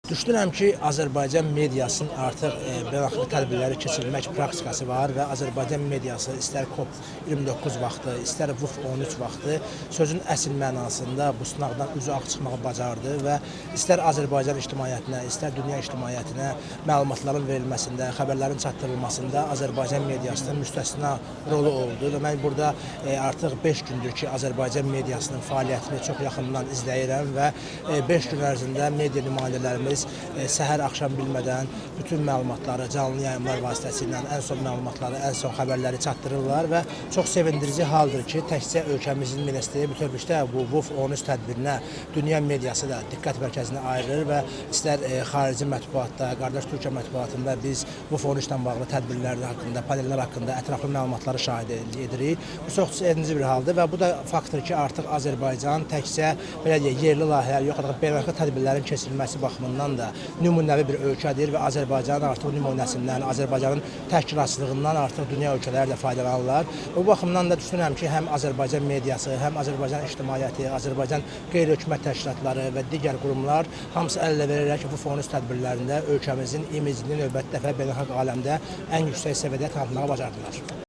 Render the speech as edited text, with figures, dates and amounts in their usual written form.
Düşünürəm ki, Azərbaycan mediasının artıq beynəlxalq tədbirləri keçirilmək praktikası var və Azərbaycan mediası istər COP29 vaxtı, istər WUF13 vaxtı sözün əsl mənasında bu sınaqdan uzaq çıxmağı bacardı və istər Azərbaycan ictimaiyyətinə, istər dünya ictimaiyyətinə məlumatların verilməsində, xəbərlərin çatdırılmasında Azərbaycan mediasının müstəsna rolu oldu və mən burada artıq 5 gündür ki, Azərbaycan mediasının fəaliyyətini çox yaxından izləyirəm və 5 gün ərzində media nümayəndələrimiz səhər axşam bilmədən bütün məlumatları canlı yayımlar vasitəsilə ən son məlumatları, ən son xəbərləri çatdırırlar və çox sevindirici haldır ki, təkcə ölkəmizin ministri bütövlükdə bu WUF13 tədbirinə dünya mediası da diqqət mərkəzinə ayırır və istər xarici mətbuatda, qardaş Türkiyə mətbuatında biz WUF13 ilə bağlı tədbirlər haqqında, panellər haqqında ətraflı məlumatları şahid edirik. Bu çox sevindirici bir haldır və bu da faktdır ki, artıq Azərbaycan təkcə belə deyək, yerli layihələr yox, beynəlxalq tədbirlərin keçirilməsi baxımından da nümunəvi bir ölkədir və Azərbaycanın artıq nümunəsindən, Azərbaycanın təşkilatçılığından artıq dünya ölkələri də faydalanırlar. Bu baxımdan da düşünürəm ki, həm Azərbaycan mediası, həm Azərbaycan ictimaiyyəti, Azərbaycan qeyri-hökumət təşkilatları və digər qurumlar hamısı əl-ələ verərək ki, bu WUF13 tədbirlərində ölkəmizin imicini növbəti dəfə beynəlxalq aləmdə ən yüksək səviyyədə tanıtmağı bacardılar.